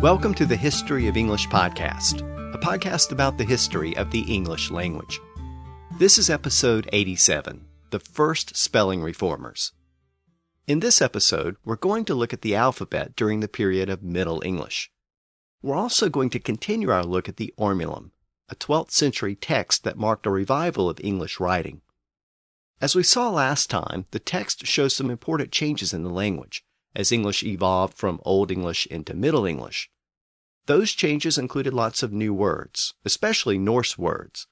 Welcome to the History of English podcast, a podcast about the history of the English language. This is episode 87, The First Spelling Reformers. In this episode, we're going to look at the alphabet during the period of Middle English. We're also going to continue our look at the Ormulum, a 12th century text that marked a revival of English writing. As we saw last time, the text shows some important changes in the language, as English evolved from Old English into Middle English. Those changes included lots of new words, especially Norse words.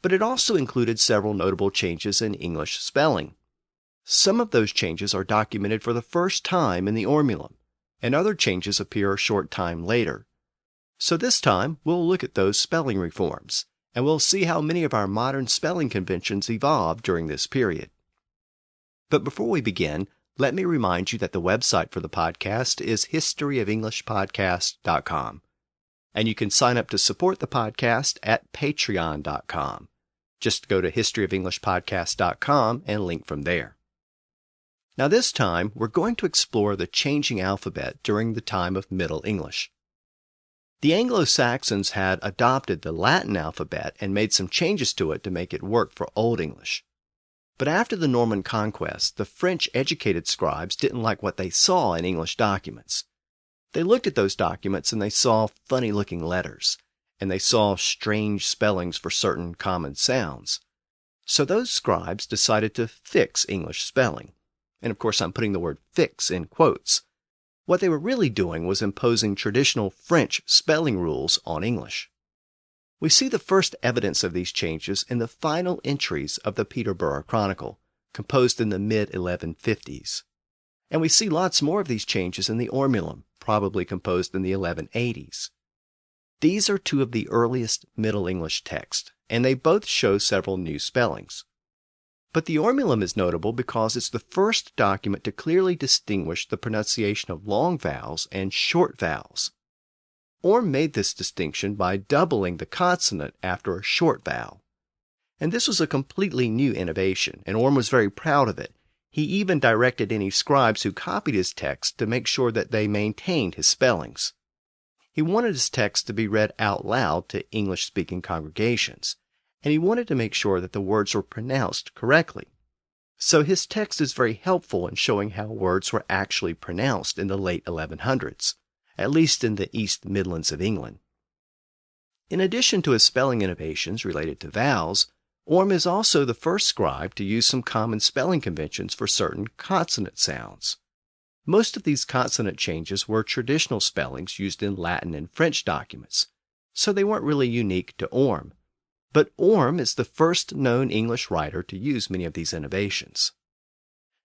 But it also included several notable changes in English spelling. Some of those changes are documented for the first time in the Ormulum, and other changes appear a short time later. So this time, we'll look at those spelling reforms, and we'll see how many of our modern spelling conventions evolved during this period. But before we begin, let me remind you that the website for the podcast is historyofelenglishpodcast.com, and you can sign up to support the podcast at patreon.com. Just go to historyofelenglishpodcast.com and link from there. Now this time, we're going to explore the changing alphabet during the time of Middle English. The Anglo-Saxons had adopted the Latin alphabet and made some changes to it to make it work for Old English. But after the Norman Conquest, the French-educated scribes didn't like what they saw in English documents. They looked at those documents and they saw funny-looking letters, and they saw strange spellings for certain common sounds. So those scribes decided to fix English spelling. And of course, I'm putting the word fix in quotes. What they were really doing was imposing traditional French spelling rules on English. We see the first evidence of these changes in the final entries of the Peterborough Chronicle, composed in the mid-1150s. And we see lots more of these changes in the Ormulum, probably composed in the 1180s. These are two of the earliest Middle English texts, and they both show several new spellings. But the Ormulum is notable because it's the first document to clearly distinguish the pronunciation of long vowels and short vowels. Orm made this distinction by doubling the consonant after a short vowel. And this was a completely new innovation, and Orm was very proud of it. He even directed any scribes who copied his text to make sure that they maintained his spellings. He wanted his text to be read out loud to English-speaking congregations, and he wanted to make sure that the words were pronounced correctly. So his text is very helpful in showing how words were actually pronounced in the late 1100s. At least in the East Midlands of England. In addition to his spelling innovations related to vowels, Orm is also the first scribe to use some common spelling conventions for certain consonant sounds. Most of these consonant changes were traditional spellings used in Latin and French documents, so they weren't really unique to Orm. But Orm is the first known English writer to use many of these innovations.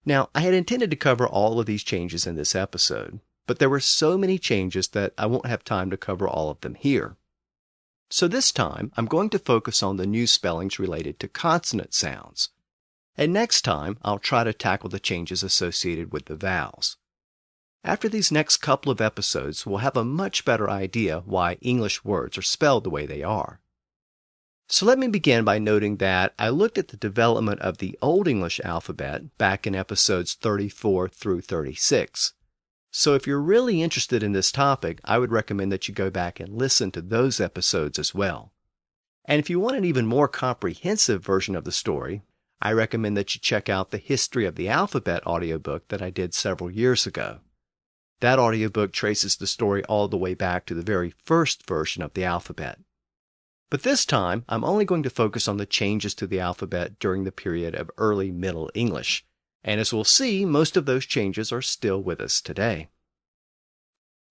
Now, I had intended to cover all of these changes in this episode, but there were so many changes that I won't have time to cover all of them here. So this time, I'm going to focus on the new spellings related to consonant sounds. And next time, I'll try to tackle the changes associated with the vowels. After these next couple of episodes, we'll have a much better idea why English words are spelled the way they are. So let me begin by noting that I looked at the development of the Old English alphabet back in episodes 34 through 36. So if you're really interested in this topic, I would recommend that you go back and listen to those episodes as well. And if you want an even more comprehensive version of the story, I recommend that you check out the History of the Alphabet audiobook that I did several years ago. That audiobook traces the story all the way back to the very first version of the alphabet. But this time, I'm only going to focus on the changes to the alphabet during the period of early Middle English. And as we'll see, most of those changes are still with us today.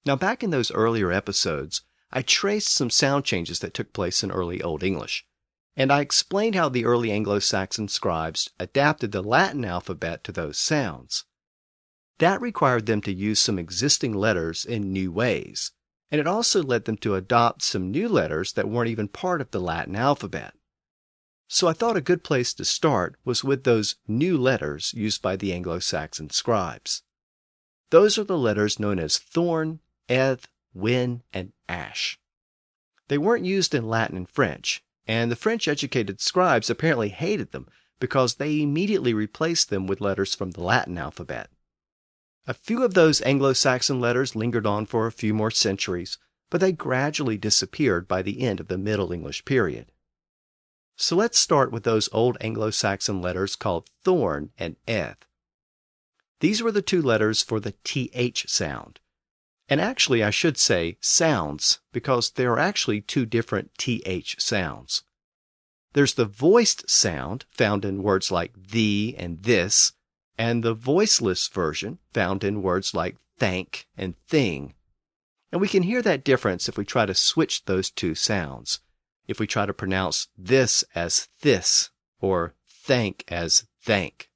Now, back in those earlier episodes, I traced some sound changes that took place in early Old English, and I explained how the early Anglo-Saxon scribes adapted the Latin alphabet to those sounds. That required them to use some existing letters in new ways, and it also led them to adopt some new letters that weren't even part of the Latin alphabet. So I thought a good place to start was with those new letters used by the Anglo-Saxon scribes. Those are the letters known as thorn, eth, win, and ash. They weren't used in Latin and French, and the French-educated scribes apparently hated them because they immediately replaced them with letters from the Latin alphabet. A few of those Anglo-Saxon letters lingered on for a few more centuries, but they gradually disappeared by the end of the Middle English period. So let's start with those old Anglo-Saxon letters called thorn and eth. These were the two letters for the th sound. And actually, I should say sounds, because there are actually two different th sounds. There's the voiced sound found in words like thee and this, and the voiceless version found in words like thank and thing. And we can hear that difference if we try to switch those two sounds. If we try to pronounce this as this, or thank as thank.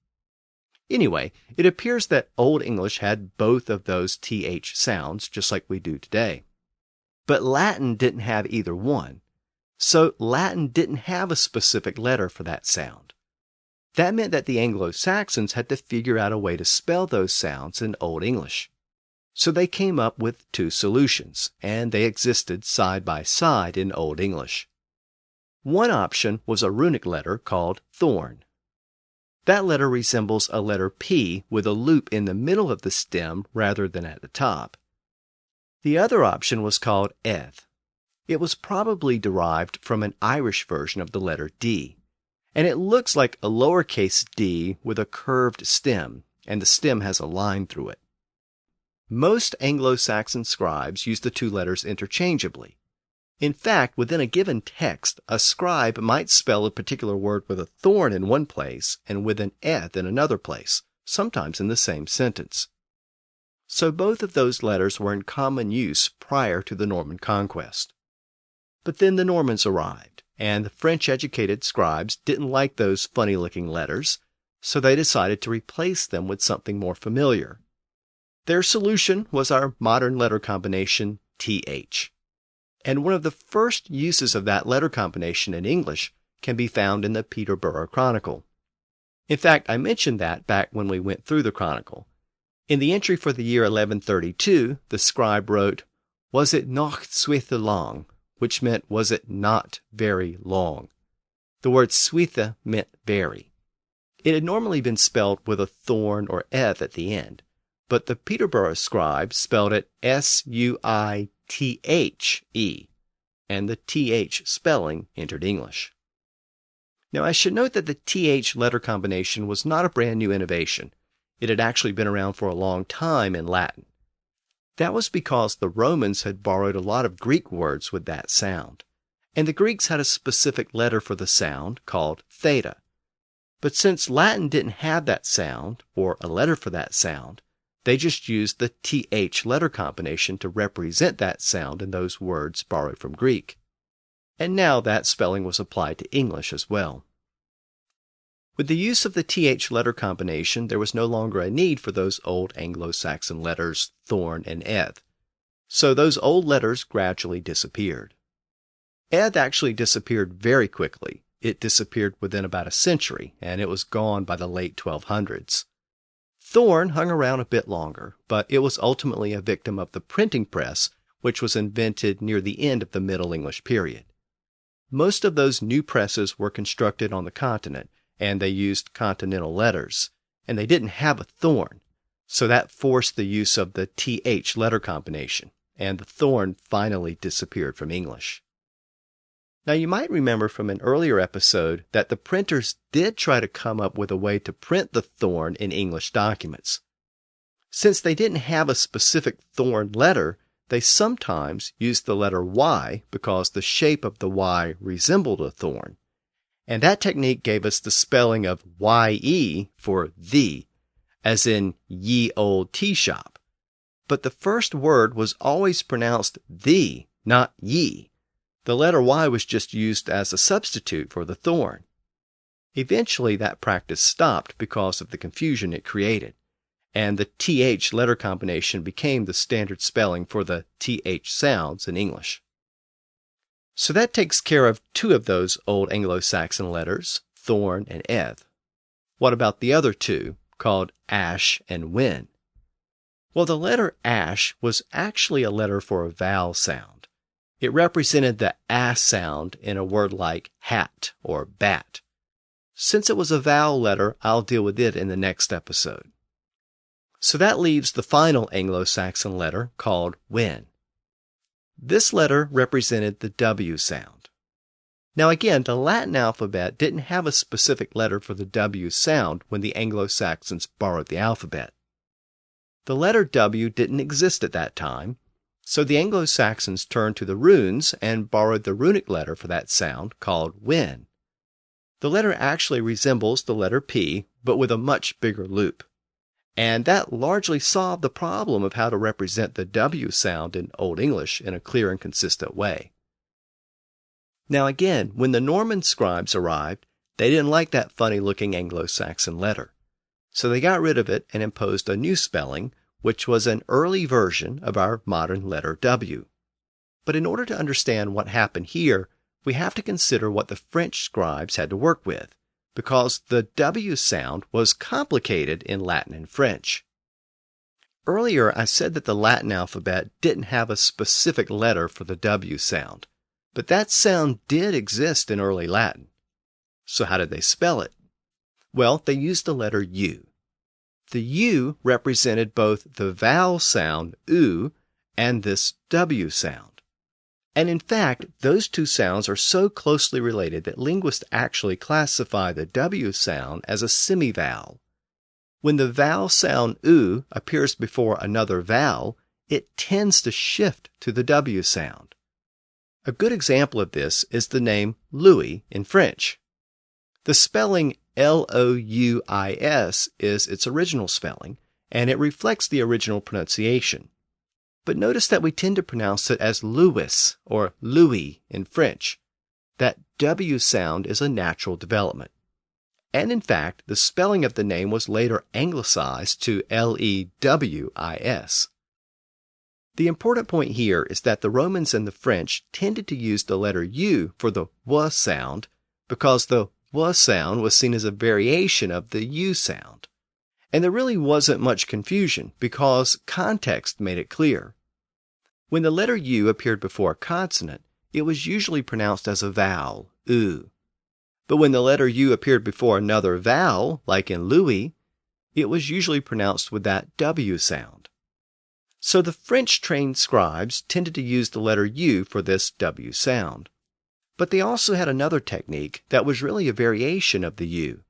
Anyway, it appears that Old English had both of those th sounds, just like we do today. But Latin didn't have either one. So Latin didn't have a specific letter for that sound. That meant that the Anglo-Saxons had to figure out a way to spell those sounds in Old English. So they came up with two solutions, and they existed side by side in Old English. One option was a runic letter called thorn. That letter resembles a letter P with a loop in the middle of the stem rather than at the top. The other option was called eth. It was probably derived from an Irish version of the letter D, and it looks like a lowercase d with a curved stem, and the stem has a line through it. Most Anglo-Saxon scribes used the two letters interchangeably. In fact, within a given text, a scribe might spell a particular word with a thorn in one place and with an eth in another place, sometimes in the same sentence. So both of those letters were in common use prior to the Norman Conquest. But then the Normans arrived, and the French-educated scribes didn't like those funny-looking letters, so they decided to replace them with something more familiar. Their solution was our modern letter combination, th. And one of the first uses of that letter combination in English can be found in the Peterborough Chronicle. In fact, I mentioned that back when we went through the Chronicle. In the entry for the year 1132, the scribe wrote, "Was it noch swithe long?" which meant, was it not very long? The word swithe meant very. It had normally been spelled with a thorn or eth at the end, but the Peterborough scribe spelled it suithe, and the th spelling entered English. Now I should note that the th letter combination was not a brand new innovation. It had actually been around for a long time in Latin. That was because the Romans had borrowed a lot of Greek words with that sound, and the Greeks had a specific letter for the sound called theta. But since Latin didn't have that sound, or a letter for that sound, they just used the th letter combination to represent that sound in those words borrowed from Greek. And now that spelling was applied to English as well. With the use of the th letter combination, there was no longer a need for those old Anglo-Saxon letters thorn and eth. So those old letters gradually disappeared. Eth actually disappeared very quickly. It disappeared within about a century, and it was gone by the late 1200s. Thorn hung around a bit longer, but it was ultimately a victim of the printing press, which was invented near the end of the Middle English period. Most of those new presses were constructed on the continent, and they used continental letters, and they didn't have a thorn, so that forced the use of the th letter combination, and the thorn finally disappeared from English. Now you might remember from an earlier episode that the printers did try to come up with a way to print the thorn in English documents. Since they didn't have a specific thorn letter, they sometimes used the letter Y because the shape of the Y resembled a thorn. And that technique gave us the spelling of ye for thee, as in ye old tea shop. But the first word was always pronounced thee, not ye. The letter Y was just used as a substitute for the thorn. Eventually that practice stopped because of the confusion it created, and the th letter combination became the standard spelling for the th sounds in English. So that takes care of two of those old Anglo-Saxon letters, thorn and eth. What about the other two, called ash and win? Well, the letter ash was actually a letter for a vowel sound. It represented the a sound in a word like hat or bat. Since it was a vowel letter, I'll deal with it in the next episode. So that leaves the final Anglo-Saxon letter called when. This letter represented the W sound. Now again, the Latin alphabet didn't have a specific letter for the W sound when the Anglo-Saxons borrowed the alphabet. The letter W didn't exist at that time, so the Anglo-Saxons turned to the runes and borrowed the runic letter for that sound called when. The letter actually resembles the letter P, but with a much bigger loop. And that largely solved the problem of how to represent the W sound in Old English in a clear and consistent way. Now again, when the Norman scribes arrived, they didn't like that funny-looking Anglo-Saxon letter. So they got rid of it and imposed a new spelling, which was an early version of our modern letter W. But in order to understand what happened here, we have to consider what the French scribes had to work with, because the W sound was complicated in Latin and French. Earlier, I said that the Latin alphabet didn't have a specific letter for the W sound, but that sound did exist in early Latin. So how did they spell it? Well, they used the letter U. The U represented both the vowel sound U and this W sound. And in fact, those two sounds are so closely related that linguists actually classify the W sound as a semivowel. When the vowel sound U appears before another vowel, it tends to shift to the W sound. A good example of this is the name Louis in French. The spelling Louis is its original spelling, and it reflects the original pronunciation. But notice that we tend to pronounce it as Louis or Louis in French. That W sound is a natural development. And in fact, the spelling of the name was later anglicized to Lewis. The important point here is that the Romans and the French tended to use the letter U for the W sound because the W sound was seen as a variation of the U sound. And there really wasn't much confusion because context made it clear. When the letter U appeared before a consonant, it was usually pronounced as a vowel, U. But when the letter U appeared before another vowel, like in Louis, it was usually pronounced with that W sound. So the French-trained scribes tended to use the letter U for this W sound. But they also had another technique that was really a variation of the U.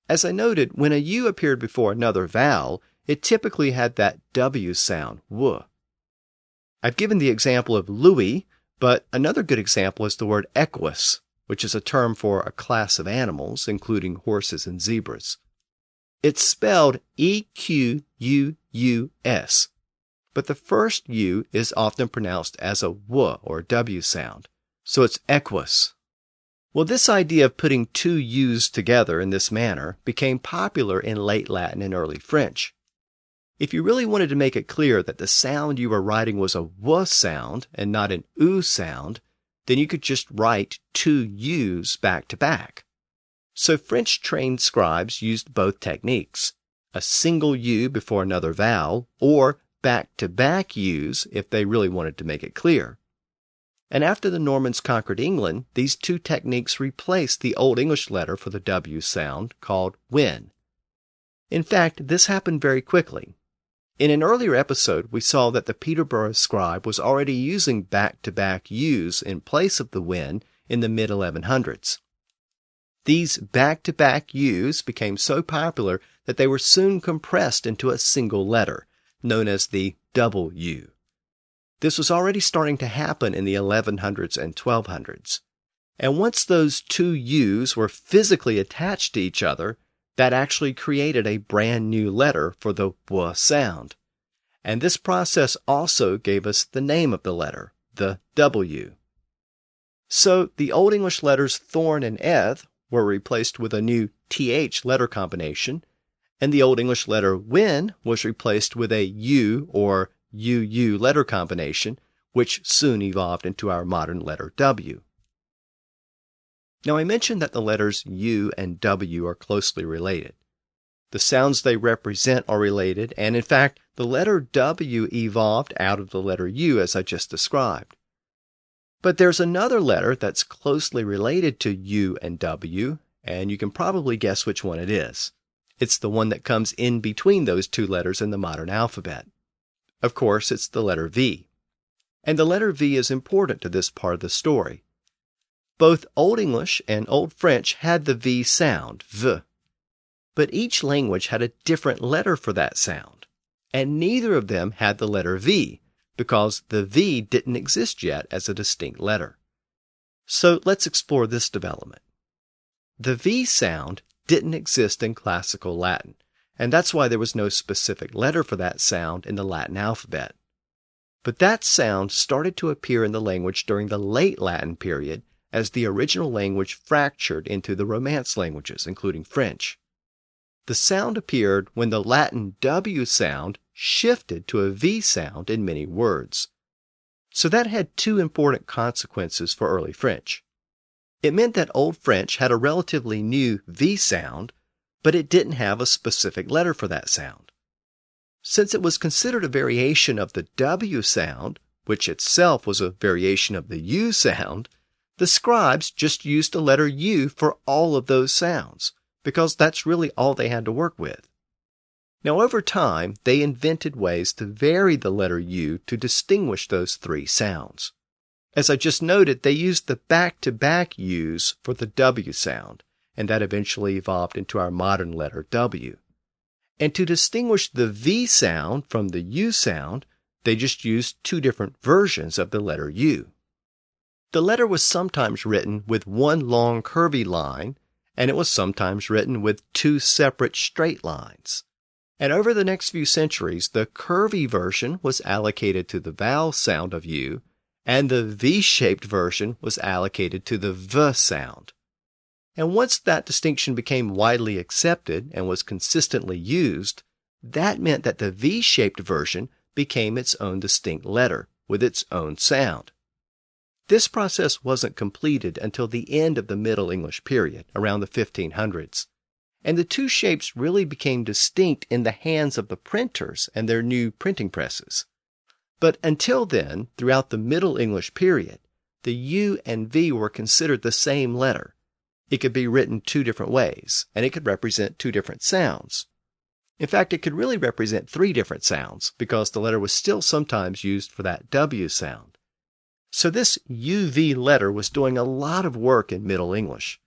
As I noted, when a U appeared before another vowel, it typically had that W sound, W. I've given the example of Louis, but another good example is the word equus, which is a term for a class of animals, including horses and zebras. It's spelled E-Q-U-U-S, but the first U is often pronounced as a W or W sound, so it's equus. Well, this idea of putting two U's together in this manner became popular in late Latin and early French. If you really wanted to make it clear that the sound you were writing was a W sound and not an U sound, then you could just write two U's back to back. So French-trained scribes used both techniques, a single U before another vowel, or back-to-back U's if they really wanted to make it clear. And after the Normans conquered England, these two techniques replaced the Old English letter for the W sound called when. In fact, this happened very quickly. In an earlier episode, we saw that the Peterborough scribe was already using back-to-back U's in place of the when in the mid-1100s. These back-to-back U's became so popular that they were soon compressed into a single letter, known as the double U. This was already starting to happen in the 1100s and 1200s. And once those two U's were physically attached to each other, that actually created a brand new letter for the W sound. And this process also gave us the name of the letter, the W. So the Old English letters thorn and eth were replaced with a new th letter combination, and the Old English letter when was replaced with a U or UU letter combination, which soon evolved into our modern letter W. Now I mentioned that the letters U and W are closely related. The sounds they represent are related, and in fact, the letter W evolved out of the letter U as I just described. But there's another letter that's closely related to U and W, and you can probably guess which one it is. It's the one that comes in between those two letters in the modern alphabet. Of course, it's the letter V. And the letter V is important to this part of the story. Both Old English and Old French had the V sound, V. But each language had a different letter for that sound. And neither of them had the letter V, because the V didn't exist yet as a distinct letter. So let's explore this development. The V sound didn't exist in classical Latin, and that's why there was no specific letter for that sound in the Latin alphabet. But that sound started to appear in the language during the late Latin period as the original language fractured into the Romance languages, including French. The sound appeared when the Latin W sound shifted to a V sound in many words. So that had two important consequences for early French. It meant that Old French had a relatively new V sound, but it didn't have a specific letter for that sound. Since it was considered a variation of the W sound, which itself was a variation of the U sound, the scribes just used the letter U for all of those sounds, because that's really all they had to work with. Now, over time, they invented ways to vary the letter U to distinguish those three sounds. As I just noted, they used the back-to-back U's for the W sound, and that eventually evolved into our modern letter W. And to distinguish the V sound from the U sound, they just used two different versions of the letter U. The letter was sometimes written with one long curvy line, and it was sometimes written with two separate straight lines. And over the next few centuries, the curvy version was allocated to the vowel sound of U, and the V-shaped version was allocated to the V sound. And once that distinction became widely accepted and was consistently used, that meant that the V-shaped version became its own distinct letter, with its own sound. This process wasn't completed until the end of the Middle English period, around the 1500s. And the two shapes really became distinct in the hands of the printers and their new printing presses. But until then, throughout the Middle English period, the U and V were considered the same letter. It could be written two different ways, and it could represent two different sounds. In fact, it could really represent three different sounds, because the letter was still sometimes used for that W sound. So this UV letter was doing a lot of work in Middle English.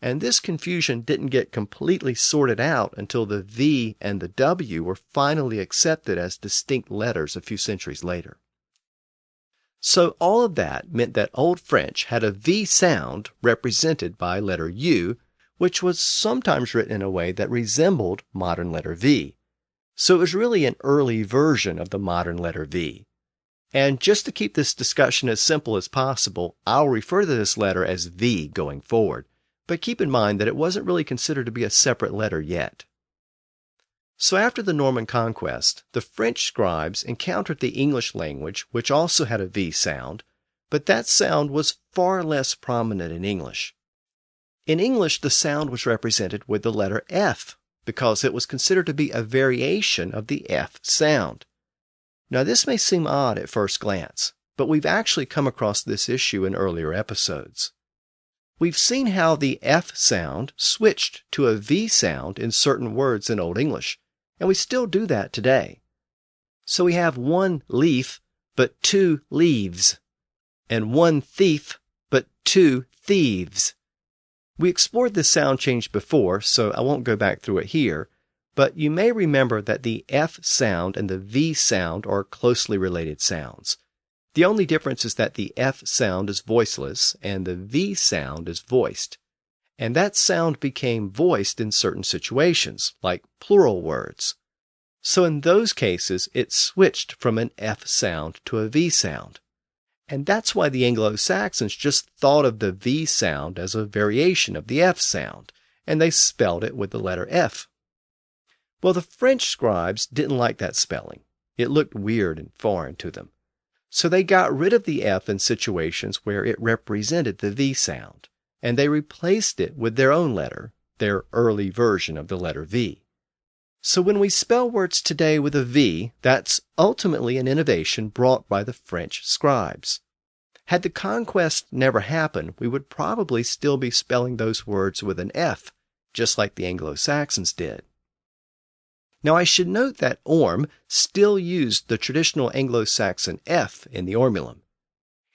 And this confusion didn't get completely sorted out until the V and the W were finally accepted as distinct letters a few centuries later. So all of that meant that Old French had a V sound represented by letter U, which was sometimes written in a way that resembled modern letter V. So it was really an early version of the modern letter V. And just to keep this discussion as simple as possible, I'll refer to this letter as V going forward. But keep in mind that it wasn't really considered to be a separate letter yet. So after the Norman Conquest, the French scribes encountered the English language, which also had a V sound, but that sound was far less prominent in English. In English, the sound was represented with the letter F, because it was considered to be a variation of the F sound. Now, this may seem odd at first glance, but we've actually come across this issue in earlier episodes. We've seen how the F sound switched to a V sound in certain words in Old English, and we still do that today. So we have one leaf, but two leaves, and one thief, but two thieves. We explored this sound change before, so I won't go back through it here, but you may remember that the F sound and the V sound are closely related sounds. The only difference is that the F sound is voiceless and the V sound is voiced. And that sound became voiced in certain situations, like plural words. So in those cases, it switched from an F sound to a V sound. And that's why the Anglo-Saxons just thought of the V sound as a variation of the F sound, and they spelled it with the letter F. Well, the French scribes didn't like that spelling. It looked weird and foreign to them. So they got rid of the F in situations where it represented the V sound, and they replaced it with their own letter, their early version of the letter V. So when we spell words today with a V, that's ultimately an innovation brought by the French scribes. Had the conquest never happened, we would probably still be spelling those words with an F, just like the Anglo-Saxons did. Now I should note that Orm still used the traditional Anglo-Saxon F in the Ormulum.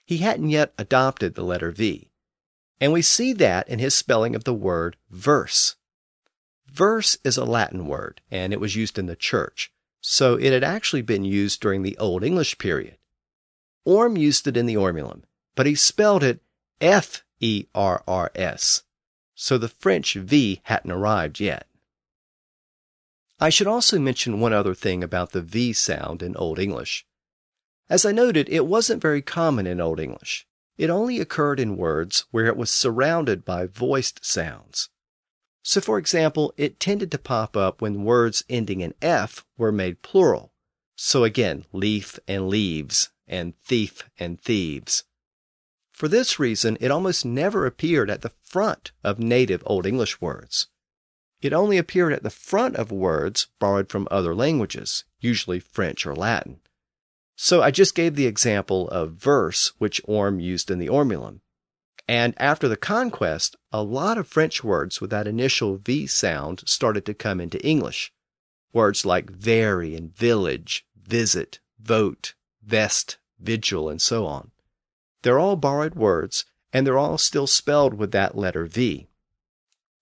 He hadn't yet adopted the letter V. And we see that in his spelling of the word verse. Verse is a Latin word, and it was used in the church, so it had actually been used during the Old English period. Orm used it in the Ormulum, but he spelled it F-E-R-R-S, so the French V hadn't arrived yet. I should also mention one other thing about the V sound in Old English. As I noted, it wasn't very common in Old English. It only occurred in words where it was surrounded by voiced sounds. So, for example, it tended to pop up when words ending in F were made plural. So again, leaf and leaves, and thief and thieves. For this reason, it almost never appeared at the front of native Old English words. It only appeared at the front of words borrowed from other languages, usually French or Latin. So I just gave the example of verse, which Orm used in the Ormulum. And after the conquest, a lot of French words with that initial V sound started to come into English. Words like very and village, visit, vote, vest, vigil, and so on. They're all borrowed words, and they're all still spelled with that letter V.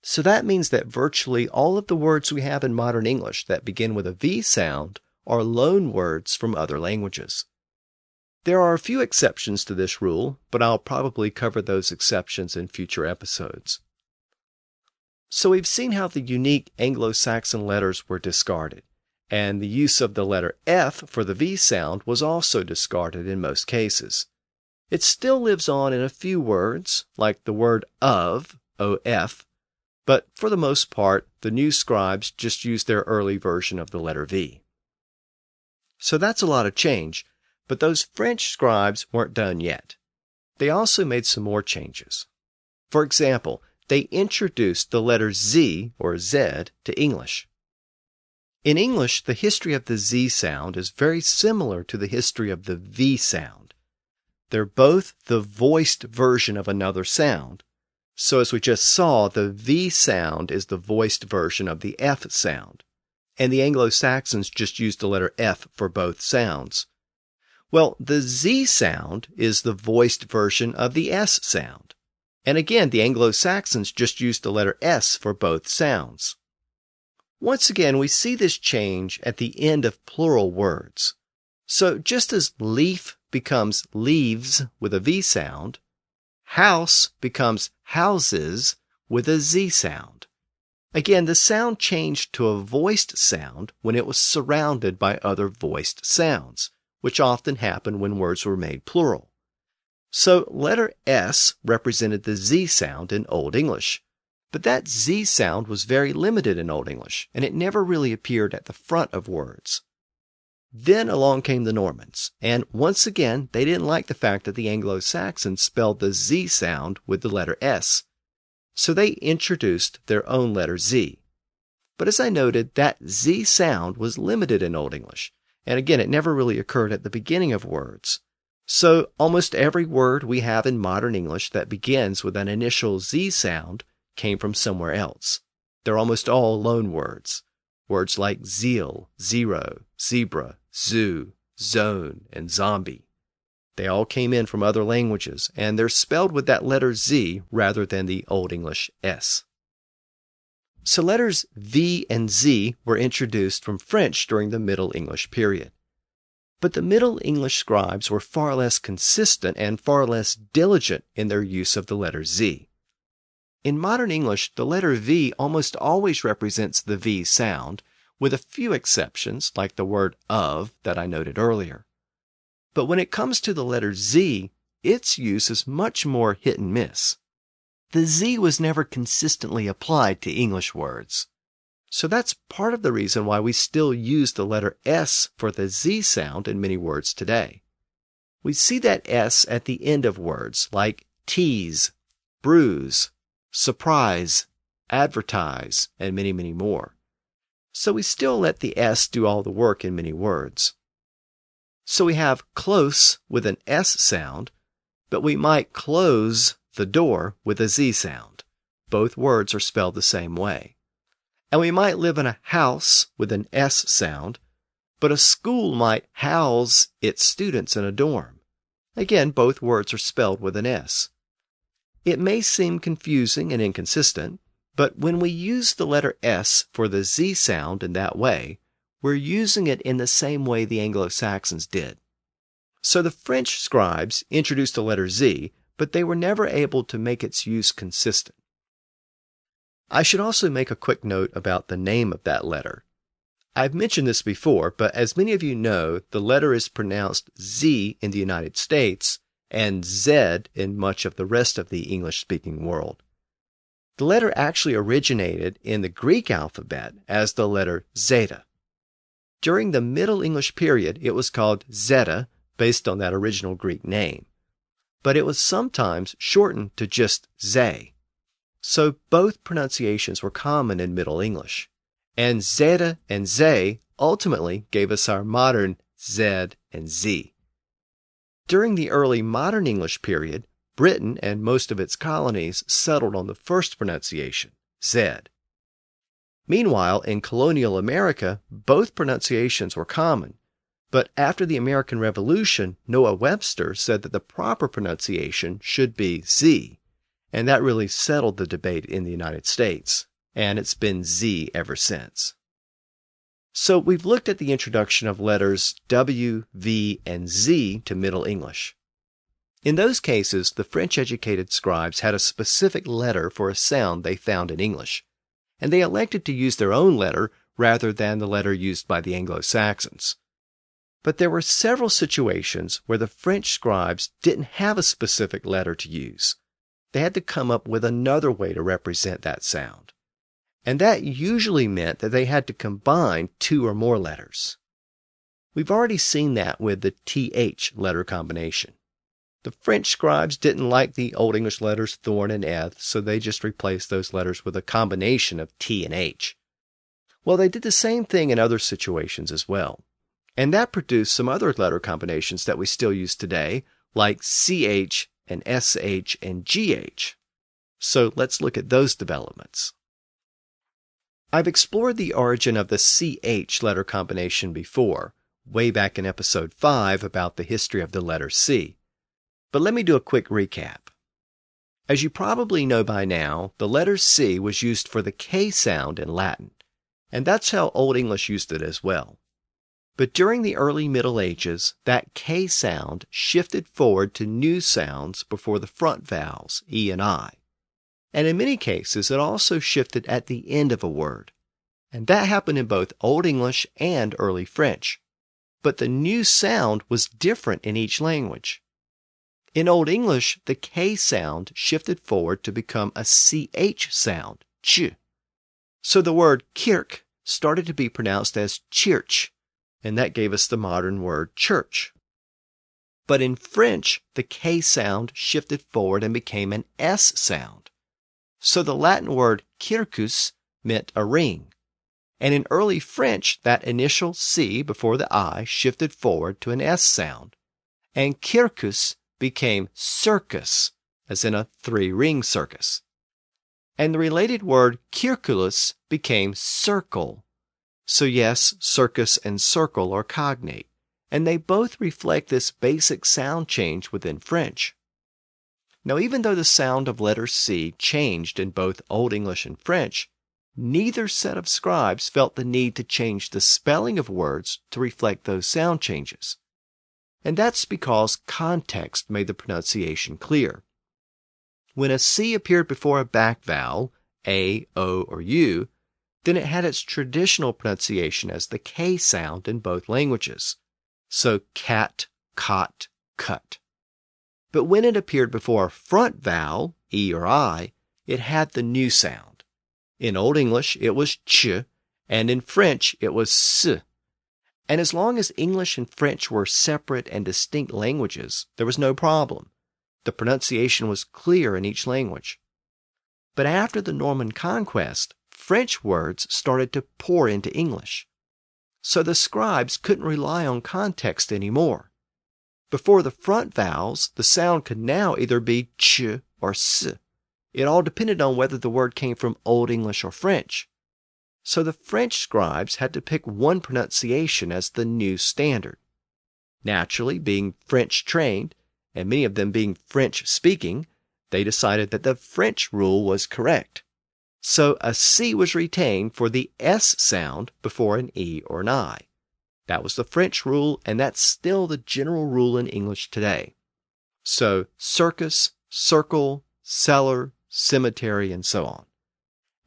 So that means that virtually all of the words we have in modern English that begin with a V sound are loan words from other languages. There are a few exceptions to this rule, but I'll probably cover those exceptions in future episodes. So we've seen how the unique Anglo-Saxon letters were discarded, and the use of the letter F for the V sound was also discarded in most cases. It still lives on in a few words, like the word of, O-F, but for the most part, the new scribes just used their early version of the letter V. So that's a lot of change, but those French scribes weren't done yet. They also made some more changes. For example, they introduced the letter Z, or Z, to English. In English, the history of the Z sound is very similar to the history of the V sound. They're both the voiced version of another sound. So as we just saw, the V sound is the voiced version of the F sound. And the Anglo-Saxons just used the letter F for both sounds. Well, the Z sound is the voiced version of the S sound. And again, the Anglo-Saxons just used the letter S for both sounds. Once again, we see this change at the end of plural words. So just as leaf becomes leaves with a V sound, house becomes houses with a Z sound. Again, the sound changed to a voiced sound when it was surrounded by other voiced sounds, which often happened when words were made plural. So letter S represented the Z sound in Old English. But that Z sound was very limited in Old English, and it never really appeared at the front of words. Then along came the Normans, and once again, they didn't like the fact that the Anglo-Saxons spelled the Z sound with the letter S. So they introduced their own letter Z. But as I noted, that Z sound was limited in Old English, and again, it never really occurred at the beginning of words. So almost every word we have in modern English that begins with an initial Z sound came from somewhere else. They're almost all loan words. Words like zeal, zero, zebra, zoo, zone, and zombie. They all came in from other languages, and they're spelled with that letter Z rather than the Old English S. So letters V and Z were introduced from French during the Middle English period. But the Middle English scribes were far less consistent and far less diligent in their use of the letter Z. In modern English, the letter V almost always represents the V sound, with a few exceptions, like the word of that I noted earlier. But when it comes to the letter Z, its use is much more hit and miss. The Z was never consistently applied to English words. So that's part of the reason why we still use the letter S for the Z sound in many words today. We see that S at the end of words like tease, bruise, surprise, advertise, and many, many more. So we still let the S do all the work in many words. So we have close with an S sound, but we might close the door with a Z sound. Both words are spelled the same way. And we might live in a house with an S sound, but a school might house its students in a dorm. Again, both words are spelled with an S. It may seem confusing and inconsistent, but when we use the letter S for the Z sound in that way, we're using it in the same way the Anglo-Saxons did. So the French scribes introduced the letter Z, but they were never able to make its use consistent. I should also make a quick note about the name of that letter. I've mentioned this before, but as many of you know, the letter is pronounced Z in the United States and Z in much of the rest of the English-speaking world. The letter actually originated in the Greek alphabet as the letter zeta. During the Middle English period, it was called zeta, based on that original Greek name. But it was sometimes shortened to just ze. So both pronunciations were common in Middle English. And zeta and ze ultimately gave us our modern Z and Z. During the early modern English period, Britain and most of its colonies settled on the first pronunciation, Z. Meanwhile, in colonial America, both pronunciations were common. But after the American Revolution, Noah Webster said that the proper pronunciation should be Z, and that really settled the debate in the United States, and it's been Z ever since. So we've looked at the introduction of letters W, V, and Z to Middle English. In those cases, the French-educated scribes had a specific letter for a sound they found in English, and they elected to use their own letter rather than the letter used by the Anglo-Saxons. But there were several situations where the French scribes didn't have a specific letter to use. They had to come up with another way to represent that sound. And that usually meant that they had to combine two or more letters. We've already seen that with the TH letter combination. The French scribes didn't like the Old English letters thorn and eth, so they just replaced those letters with a combination of T and H. Well, they did the same thing in other situations as well. And that produced some other letter combinations that we still use today, like CH and SH and GH. So let's look at those developments. I've explored the origin of the CH letter combination before, way back in episode 5 about the history of the letter C. But let me do a quick recap. As you probably know by now, the letter C was used for the K sound in Latin, and that's how Old English used it as well. But during the early Middle Ages, that K sound shifted forward to new sounds before the front vowels, E and I. And in many cases, it also shifted at the end of a word. And that happened in both Old English and early French. But the new sound was different in each language. In Old English, the K sound shifted forward to become a CH sound, ch. So the word kirk started to be pronounced as chirch, and that gave us the modern word church. But in French, the K sound shifted forward and became an S sound. So the Latin word circus meant a ring. And in early French, that initial C before the I shifted forward to an S sound. And circus became circus, as in a three-ring circus. And the related word circulus became circle. So yes, circus and circle are cognate, and they both reflect this basic sound change within French. Now, even though the sound of letter C changed in both Old English and French, neither set of scribes felt the need to change the spelling of words to reflect those sound changes. And that's because context made the pronunciation clear. When a C appeared before a back vowel, A, O, or U, then it had its traditional pronunciation as the K sound in both languages. So cat, cot, cut. But when it appeared before a front vowel, E or I, it had the new sound. In Old English, it was ch, and in French, it was s. And as long as English and French were separate and distinct languages, there was no problem. The pronunciation was clear in each language. But after the Norman Conquest, French words started to pour into English. So the scribes couldn't rely on context anymore. Before the front vowels, the sound could now either be ch or s. It all depended on whether the word came from Old English or French. So the French scribes had to pick one pronunciation as the new standard. Naturally, being French trained, and many of them being French speaking, they decided that the French rule was correct. So a C was retained for the S sound before an E or an I. That was the French rule, and that's still the general rule in English today. So circus, circle, cellar, cemetery, and so on.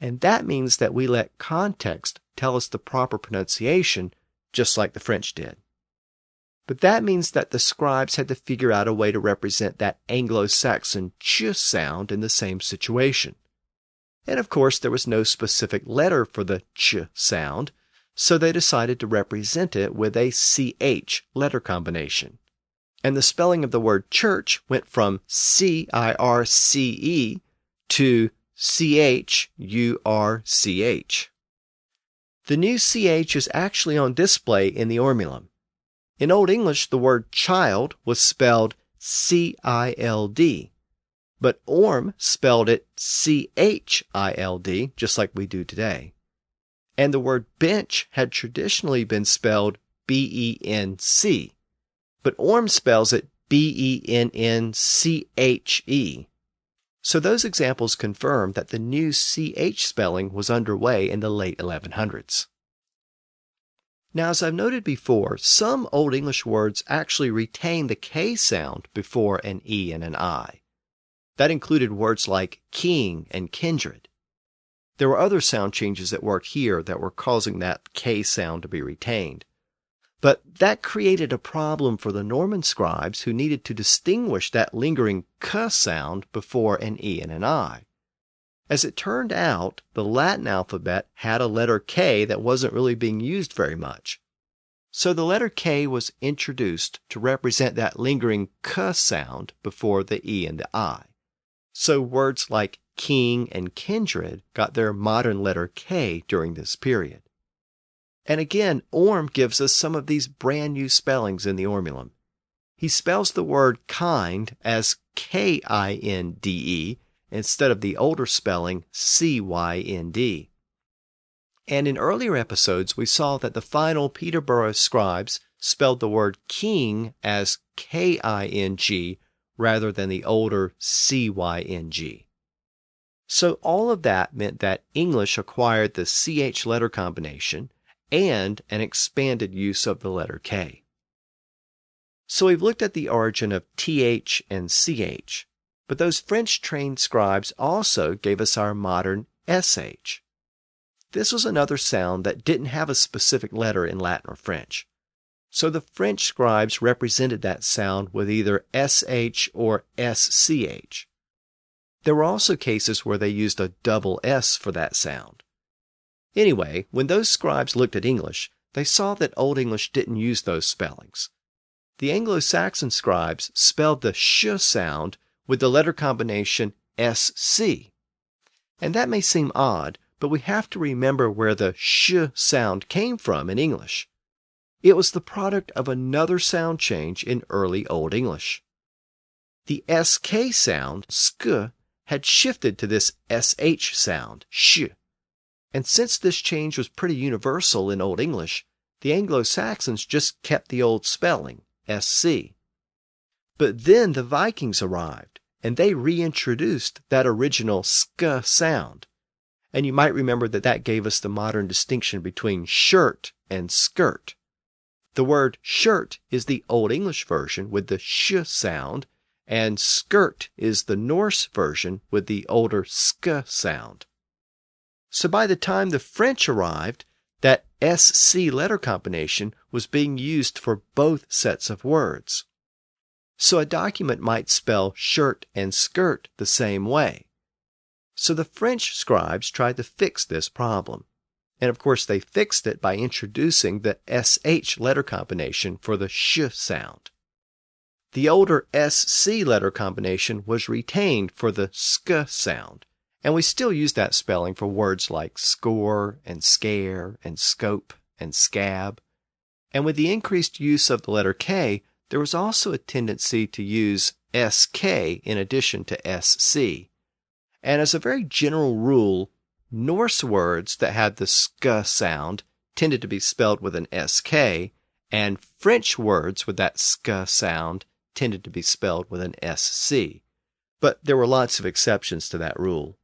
And that means that we let context tell us the proper pronunciation, just like the French did. But that means that the scribes had to figure out a way to represent that Anglo-Saxon ch sound in the same situation. And of course, there was no specific letter for the ch sound, so they decided to represent it with a ch letter combination. And the spelling of the word church went from circe to church. The new ch is actually on display in the Ormulum. In Old English, the word child was spelled child, but Orm spelled it child, just like we do today. And the word bench had traditionally been spelled benc, but Orm spells it bennche. So those examples confirm that the new ch spelling was underway in the late 1100s. Now, as I've noted before, some Old English words actually retain the K sound before an E and an I. That included words like king and kindred. There were other sound changes at work here that were causing that K sound to be retained. But that created a problem for the Norman scribes who needed to distinguish that lingering K sound before an E and an I. As it turned out, the Latin alphabet had a letter K that wasn't really being used very much. So the letter K was introduced to represent that lingering K sound before the E and the I. So words like king and kindred got their modern letter K during this period. And again, Orm gives us some of these brand new spellings in the Ormulum. He spells the word kind as Kinde instead of the older spelling Cynd. And in earlier episodes, we saw that the final Peterborough scribes spelled the word king as King rather than the older Cyng. So all of that meant that English acquired the CH letter combination and an expanded use of the letter K. So we've looked at the origin of TH and CH, but those French-trained scribes also gave us our modern SH. This was another sound that didn't have a specific letter in Latin or French. So the French scribes represented that sound with either SH or SCH. There were also cases where they used a double S for that sound. Anyway, when those scribes looked at English, they saw that Old English didn't use those spellings. The Anglo-Saxon scribes spelled the sh sound with the letter combination SC. And that may seem odd, but we have to remember where the sh sound came from in English. It was the product of another sound change in early Old English. The SK sound, sk, had shifted to this SH sound, sh. And since this change was pretty universal in Old English, the Anglo-Saxons just kept the old spelling, SC. But then the Vikings arrived, and they reintroduced that original sk sound. And you might remember that gave us the modern distinction between shirt and skirt. The word shirt is the Old English version with the sh sound, and skirt is the Norse version with the older sk sound. So by the time the French arrived, that SC letter combination was being used for both sets of words. So a document might spell shirt and skirt the same way. So the French scribes tried to fix this problem. And of course they fixed it by introducing the SH letter combination for the sh sound. The older SC letter combination was retained for the sk sound, and we still use that spelling for words like score and scare and scope and scab. And with the increased use of the letter K, there was also a tendency to use SK in addition to SC. And as a very general rule, Norse words that had the sk sound tended to be spelled with an sk, and French words with that sk sound tended to be spelled with an sc. But there were lots of exceptions to that rule.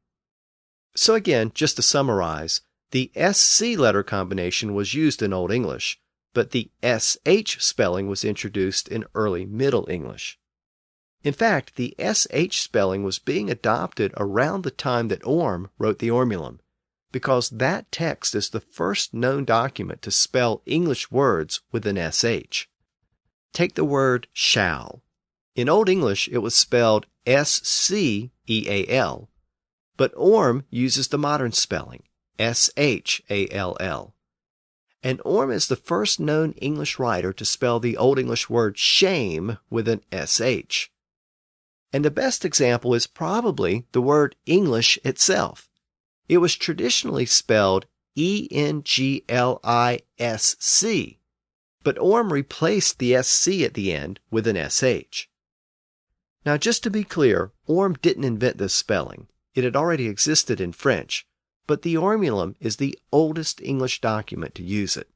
So again, just to summarize, the SC letter combination was used in Old English, but the SH spelling was introduced in early Middle English. In fact, the SH spelling was being adopted around the time that Orm wrote the Ormulum, because that text is the first known document to spell English words with an SH. Take the word shall. In Old English, it was spelled SCEAL, but Orm uses the modern spelling, SHALL. And Orm is the first known English writer to spell the Old English word shame with an SH. And the best example is probably the word English itself. It was traditionally spelled ENGLISC, but Orm replaced the SC at the end with an SH. Now, just to be clear, Orm didn't invent this spelling. It had already existed in French, but the Ormulum is the oldest English document to use it.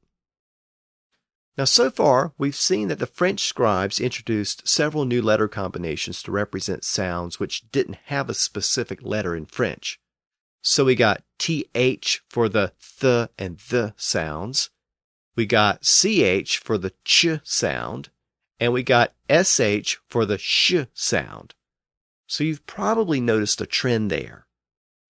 Now, so far, we've seen that the French scribes introduced several new letter combinations to represent sounds which didn't have a specific letter in French. So we got TH for the th and the sounds, we got CH for the ch sound, and we got SH for the sh sound. So you've probably noticed a trend there.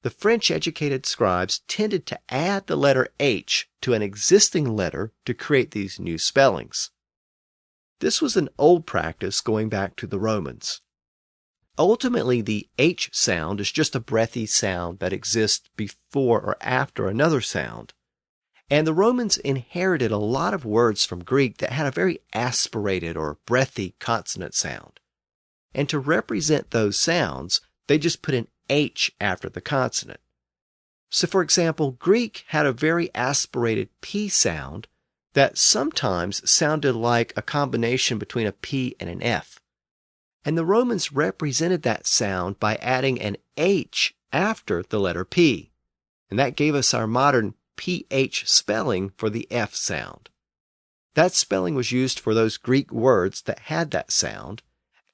The French-educated scribes tended to add the letter H to an existing letter to create these new spellings. This was an old practice going back to the Romans. Ultimately, the H sound is just a breathy sound that exists before or after another sound. And the Romans inherited a lot of words from Greek that had a very aspirated or breathy consonant sound. And to represent those sounds, they just put an H after the consonant. So for example, Greek had a very aspirated P sound that sometimes sounded like a combination between a P and an F. And the Romans represented that sound by adding an H after the letter P. And that gave us our modern PH spelling for the F sound. That spelling was used for those Greek words that had that sound,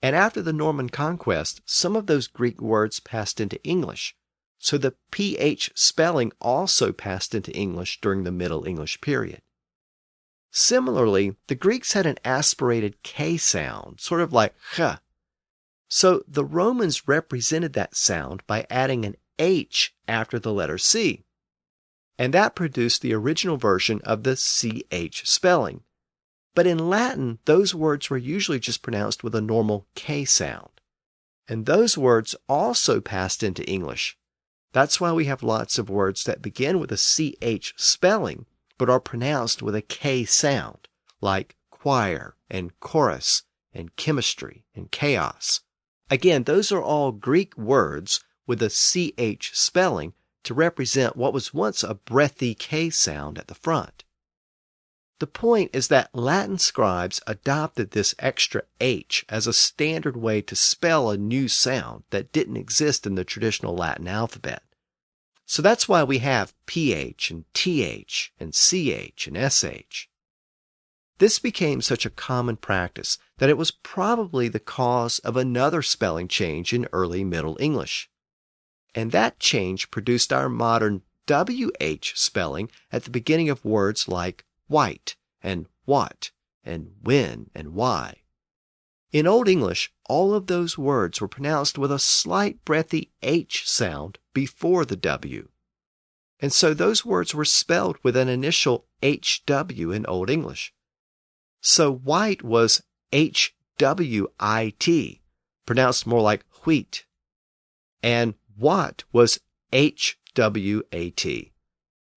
and after the Norman Conquest, some of those Greek words passed into English, so the PH spelling also passed into English during the Middle English period. Similarly, the Greeks had an aspirated K sound, sort of like ch. So the Romans represented that sound by adding an H after the letter C. And that produced the original version of the CH spelling. But in Latin, those words were usually just pronounced with a normal K sound. And those words also passed into English. That's why we have lots of words that begin with a CH spelling, but are pronounced with a K sound, like choir and chorus and chemistry and chaos. Again, those are all Greek words with a CH spelling to represent what was once a breathy K sound at the front. The point is that Latin scribes adopted this extra H as a standard way to spell a new sound that didn't exist in the traditional Latin alphabet. So that's why we have PH and TH and CH and SH. This became such a common practice that it was probably the cause of another spelling change in early Middle English. And that change produced our modern WH spelling at the beginning of words like white and what and when and why. In Old English, all of those words were pronounced with a slight breathy H sound before the W. And so those words were spelled with an initial HW in Old English. So white was HWIT, pronounced more like wheat. And what was HWAT,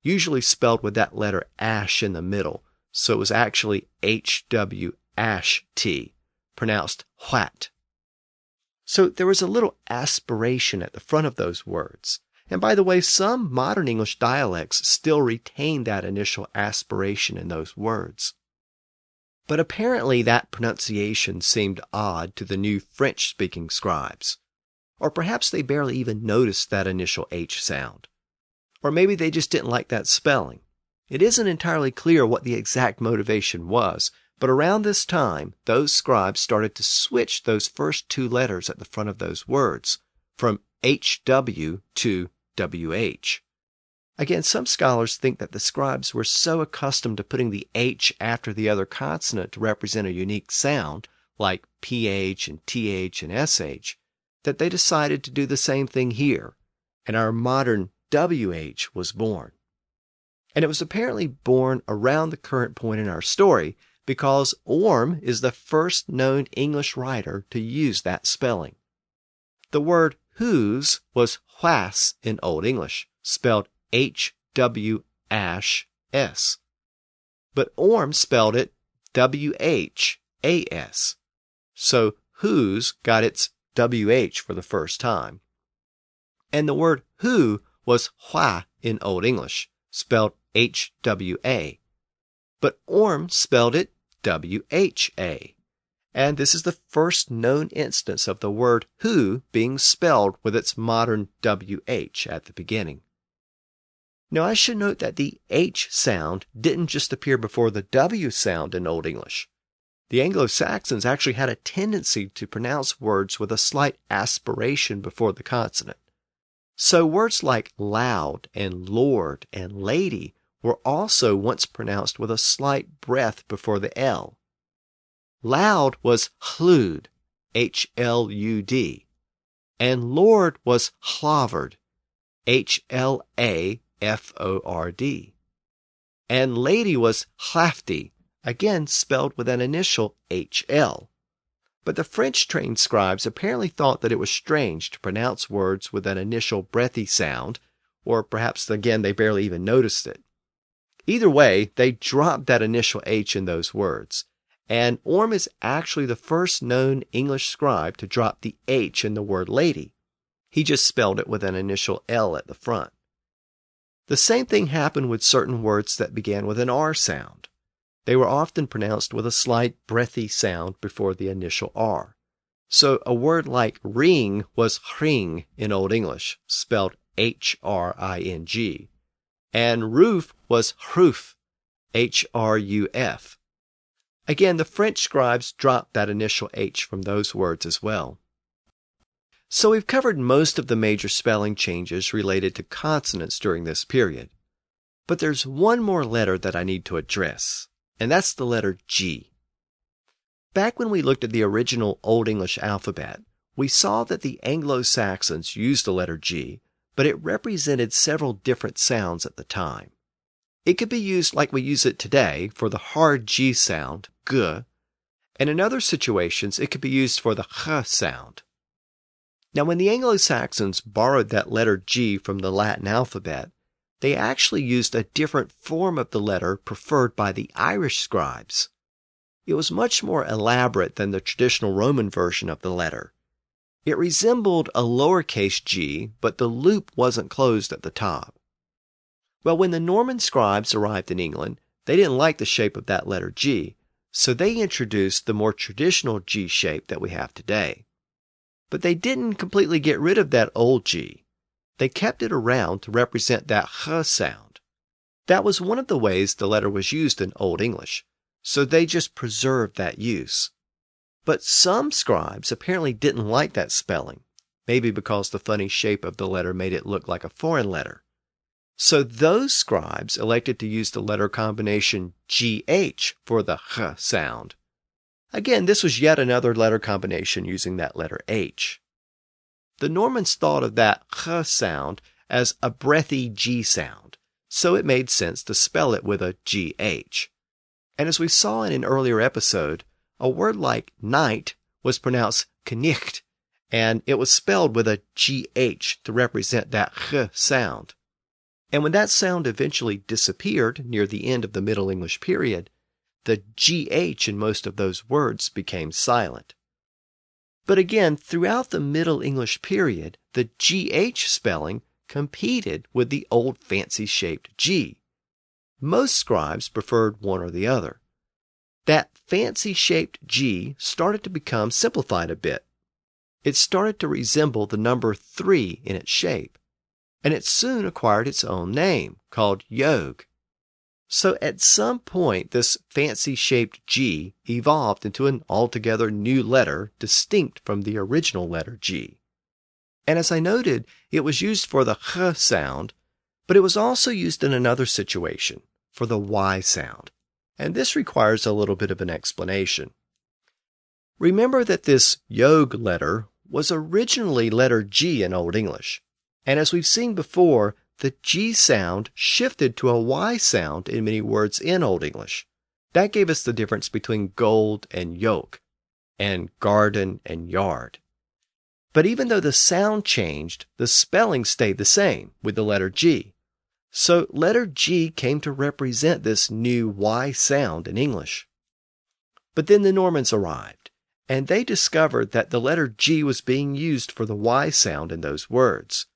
usually spelled with that letter ash in the middle, so it was actually HW-T, pronounced what. So there was a little aspiration at the front of those words. And by the way, some modern English dialects still retain that initial aspiration in those words. But apparently that pronunciation seemed odd to the new French-speaking scribes. Or perhaps they barely even noticed that initial H sound. Or maybe they just didn't like that spelling. It isn't entirely clear what the exact motivation was, but around this time, those scribes started to switch those first two letters at the front of those words from HW to WH. Again, some scholars think that the scribes were so accustomed to putting the H after the other consonant to represent a unique sound, like PH and TH and SH, that they decided to do the same thing here, and our modern WH was born. And it was apparently born around the current point in our story because Orm is the first known English writer to use that spelling. The word whose was whas in Old English, spelled HW-S. But Orm spelled it WHAS. So whose got its WH for the first time. And the word who was hwa in Old English, spelled HWA. But Orm spelled it WHA. And this is the first known instance of the word who being spelled with its modern WH at the beginning. Now I should note that the H sound didn't just appear before the W sound in Old English. The Anglo-Saxons actually had a tendency to pronounce words with a slight aspiration before the consonant. So words like loud and lord and lady were also once pronounced with a slight breath before the L. Loud was hlud, H-L-U-D, and lord was hlavard, H-L-A-F-O-R-D, and lady was hlafti, again spelled with an initial H-L. But the French-trained scribes apparently thought that it was strange to pronounce words with an initial breathy sound, or perhaps, again, they barely even noticed it. Either way, they dropped that initial H in those words, and Orm is actually the first known English scribe to drop the H in the word lady. He just spelled it with an initial L at the front. The same thing happened with certain words that began with an R sound. They were often pronounced with a slight breathy sound before the initial R. So a word like ring was hring in Old English, spelled H-R-I-N-G, and roof was hroof, H-R-U-F. Again, the French scribes dropped that initial H from those words as well. So we've covered most of the major spelling changes related to consonants during this period. But there's one more letter that I need to address, and that's the letter G. Back when we looked at the original Old English alphabet, we saw that the Anglo-Saxons used the letter G, but it represented several different sounds at the time. It could be used like we use it today for the hard G sound, G, and in other situations it could be used for the H sound. Now when the Anglo-Saxons borrowed that letter G from the Latin alphabet, they actually used a different form of the letter preferred by the Irish scribes. It was much more elaborate than the traditional Roman version of the letter. It resembled a lowercase g, but the loop wasn't closed at the top. Well, when the Norman scribes arrived in England, they didn't like the shape of that letter G, so they introduced the more traditional G shape that we have today. But they didn't completely get rid of that old G. They kept it around to represent that H sound. That was one of the ways the letter was used in Old English, so they just preserved that use. But some scribes apparently didn't like that spelling, maybe because the funny shape of the letter made it look like a foreign letter. So those scribes elected to use the letter combination GH for the H sound. Again, this was yet another letter combination using that letter H. The Normans thought of that H sound as a breathy G sound, so it made sense to spell it with a GH. And as we saw in an earlier episode, a word like night was pronounced knicht, and it was spelled with a GH to represent that H sound. And when that sound eventually disappeared near the end of the Middle English period, the GH in most of those words became silent. But again, throughout the Middle English period, the GH spelling competed with the old fancy-shaped G. Most scribes preferred one or the other. That fancy-shaped G started to become simplified a bit. It started to resemble the number 3 in its shape. and it soon acquired its own name, called yogh. So at some point, this fancy-shaped G evolved into an altogether new letter distinct from the original letter G. And as I noted, it was used for the H sound, but it was also used in another situation, for the Y sound. And this requires a little bit of an explanation. Remember that this yogh letter was originally letter G in Old English. And as we've seen before, the G sound shifted to a Y sound in many words in Old English. That gave us the difference between gold and yoke, and garden and yard. But even though the sound changed, the spelling stayed the same with the letter G. So letter G came to represent this new Y sound in English. But then the Normans arrived, and they discovered that the letter G was being used for the Y sound in those words.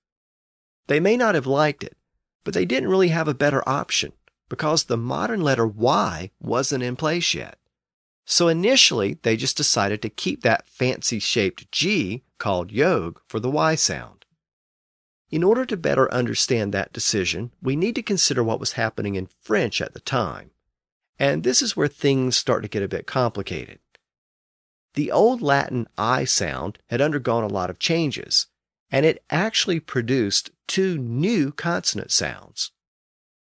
They may not have liked it, but they didn't really have a better option because the modern letter Y wasn't in place yet. So initially, they just decided to keep that fancy-shaped G called yogh for the Y sound. In order to better understand that decision, we need to consider what was happening in French at the time. And this is where things start to get a bit complicated. The old Latin I sound had undergone a lot of changes, and it actually produced two new consonant sounds.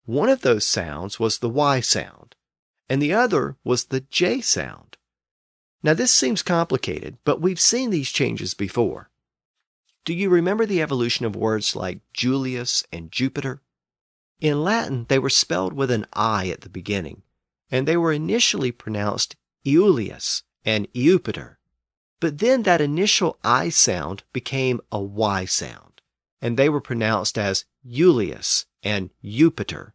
One of those sounds was the Y sound, and the other was the J sound. Now this seems complicated, but we've seen these changes before. Do you remember the evolution of words like Julius and Jupiter? In Latin, they were spelled with an I at the beginning, and they were initially pronounced Iulius and Eupiter. But then that initial I sound became a Y sound, and they were pronounced as Iulius and Jupiter.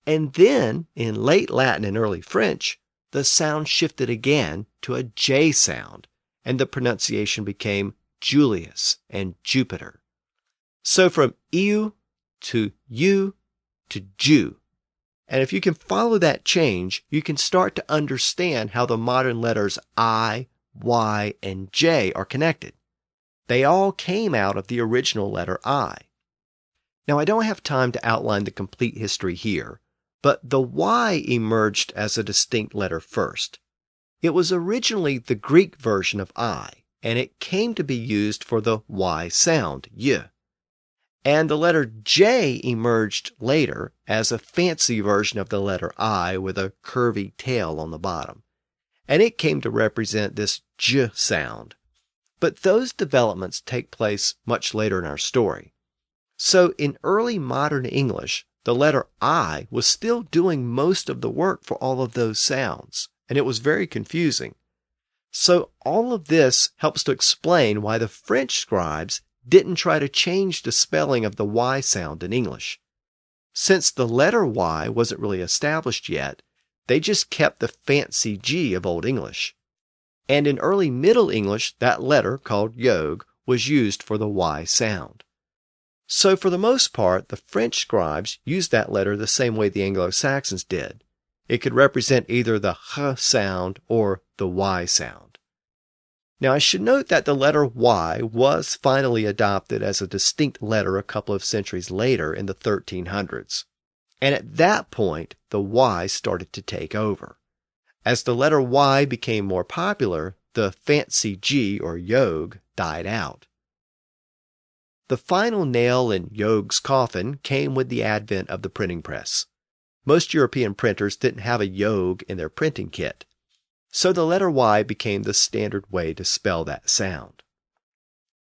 And then, in late Latin and early French, the sound shifted again to a J sound, and the pronunciation became Julius and Jupiter. So from Eu to U to Jew. And if you can follow that change, you can start to understand how the modern letters I, Y, and J are connected. They all came out of the original letter I. Now, I don't have time to outline the complete history here, but the Y emerged as a distinct letter first. It was originally the Greek version of I, and it came to be used for the Y sound, y. And the letter J emerged later as a fancy version of the letter I with a curvy tail on the bottom. And it came to represent this J sound. But those developments take place much later in our story. So in early modern English, the letter I was still doing most of the work for all of those sounds, and it was very confusing. So all of this helps to explain why the French scribes didn't try to change the spelling of the Y sound in English. Since the letter Y wasn't really established yet, they just kept the fancy G of Old English. And in early Middle English, that letter, called yogh, was used for the Y sound. So for the most part, the French scribes used that letter the same way the Anglo-Saxons did. It could represent either the H sound or the Y sound. Now I should note that the letter Y was finally adopted as a distinct letter a couple of centuries later in the 1300s. And at that point, the Y started to take over. As the letter Y became more popular, the fancy G or yogh died out. The final nail in Yogh's coffin came with the advent of the printing press. Most European printers didn't have a yogh in their printing kit, so the letter Y became the standard way to spell that sound.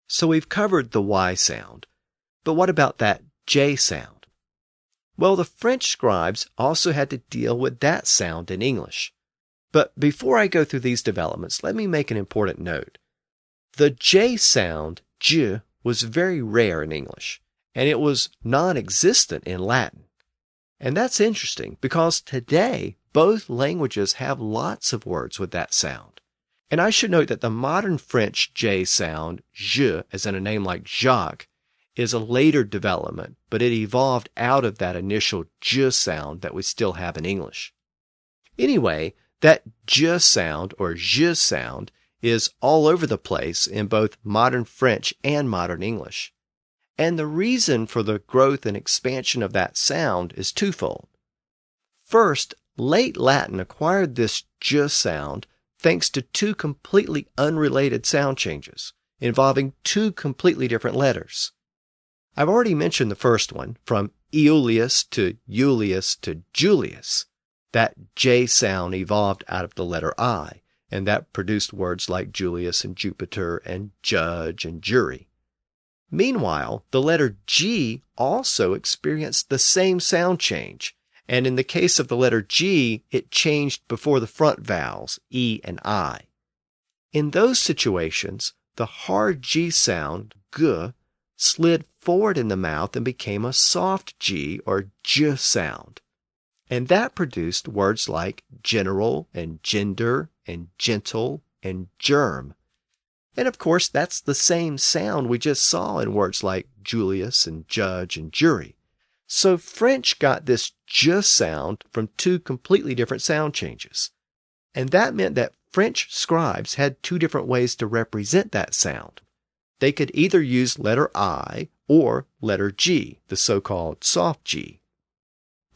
So we've covered the Y sound, but what about that J sound? Well, the French scribes also had to deal with that sound in English. But before I go through these developments, let me make an important note. The J sound, J, was very rare in English, and it was non-existent in Latin. And that's interesting because today, both languages have lots of words with that sound. And I should note that the modern French J sound, je, as in a name like Jacques, is a later development, but it evolved out of that initial j sound that we still have in English. Anyway, that j sound or zh sound is all over the place in both modern French and modern English. And the reason for the growth and expansion of that sound is twofold. First, late Latin acquired this j sound thanks to two completely unrelated sound changes involving two completely different letters. I've already mentioned the first one, from Iulius to Julius to Julius. That J sound evolved out of the letter I, and that produced words like Julius and Jupiter and judge and jury. Meanwhile, the letter G also experienced the same sound change, and in the case of the letter G, it changed before the front vowels, E and I. In those situations, the hard G sound, G, slid forward in the mouth and became a soft G or J sound. And that produced words like general and gender and gentle and germ. And of course, that's the same sound we just saw in words like Julius and judge and jury. So French got this j sound from two completely different sound changes. And that meant that French scribes had two different ways to represent that sound. They could either use letter I or letter G, the so-called soft G.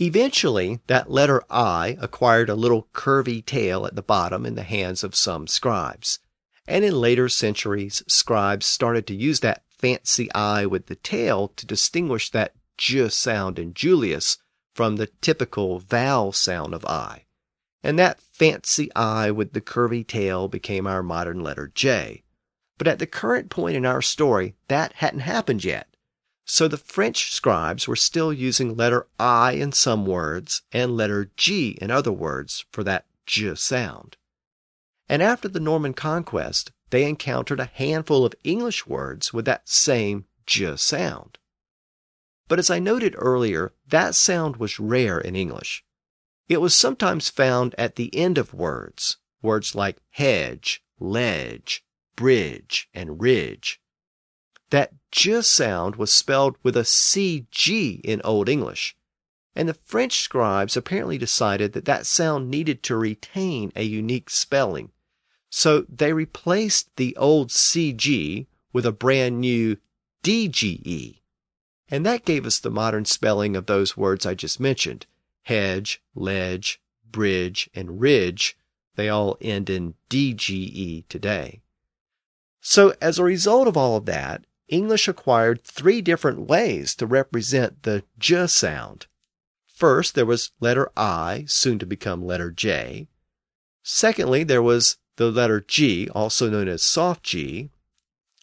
Eventually, that letter I acquired a little curvy tail at the bottom in the hands of some scribes. And in later centuries, scribes started to use that fancy I with the tail to distinguish that j sound in Julius from the typical vowel sound of I. And that fancy I with the curvy tail became our modern letter J. But at the current point in our story, that hadn't happened yet. So the French scribes were still using letter I in some words and letter G in other words for that j sound. And after the Norman Conquest, they encountered a handful of English words with that same j sound. But as I noted earlier, that sound was rare in English. It was sometimes found at the end of words like hedge, ledge, bridge, and ridge. That j sound was spelled with a CG in Old English, and the French scribes apparently decided that that sound needed to retain a unique spelling. So they replaced the old CG with a brand new DGE. And that gave us the modern spelling of those words I just mentioned. Hedge, ledge, bridge, and ridge, they all end in DGE today. So as a result of all of that, English acquired three different ways to represent the j sound. First, there was letter I, soon to become letter J. Secondly, there was the letter G, also known as soft G.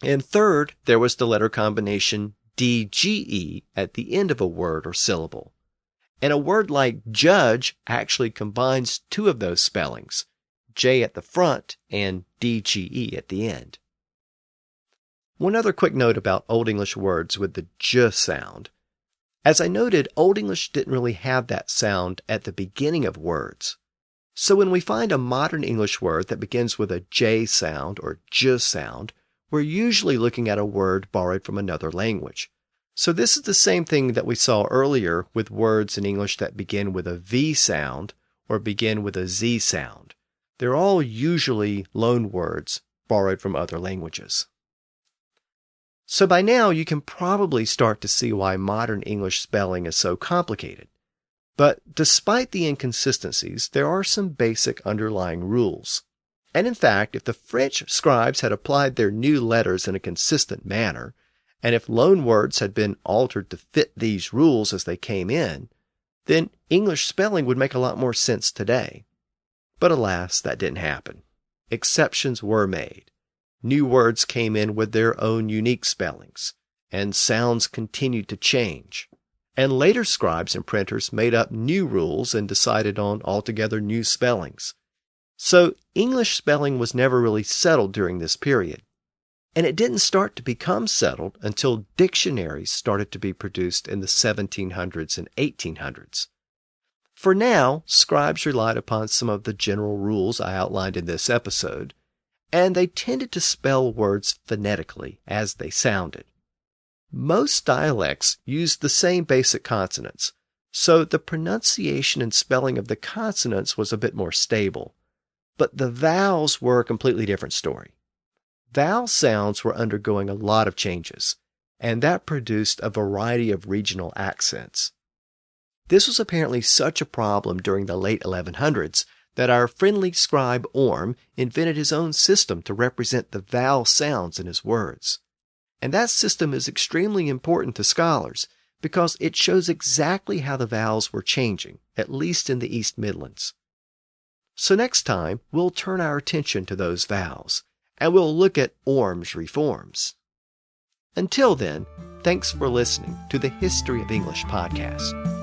And third, there was the letter combination DGE at the end of a word or syllable. And a word like judge actually combines two of those spellings, J at the front and DGE at the end. One other quick note about Old English words with the j sound. As I noted, Old English didn't really have that sound at the beginning of words. So when we find a modern English word that begins with a J sound or j sound, we're usually looking at a word borrowed from another language. So this is the same thing that we saw earlier with words in English that begin with a V sound or begin with a Z sound. They're all usually loan words borrowed from other languages. So by now you can probably start to see why modern English spelling is so complicated. But despite the inconsistencies, there are some basic underlying rules. And in fact, if the French scribes had applied their new letters in a consistent manner, and if loan words had been altered to fit these rules as they came in, then English spelling would make a lot more sense today. But alas, that didn't happen. Exceptions were made. New words came in with their own unique spellings, and sounds continued to change. And later scribes and printers made up new rules and decided on altogether new spellings. So English spelling was never really settled during this period. And it didn't start to become settled until dictionaries started to be produced in the 1700s and 1800s. For now, scribes relied upon some of the general rules I outlined in this episode, and they tended to spell words phonetically as they sounded. Most dialects used the same basic consonants, so the pronunciation and spelling of the consonants was a bit more stable. But the vowels were a completely different story. Vowel sounds were undergoing a lot of changes, and that produced a variety of regional accents. This was apparently such a problem during the late 1100s that our friendly scribe Orm invented his own system to represent the vowel sounds in his words. And that system is extremely important to scholars because it shows exactly how the vowels were changing, at least in the East Midlands. So next time, we'll turn our attention to those vowels, and we'll look at Orm's reforms. Until then, thanks for listening to the History of English podcast.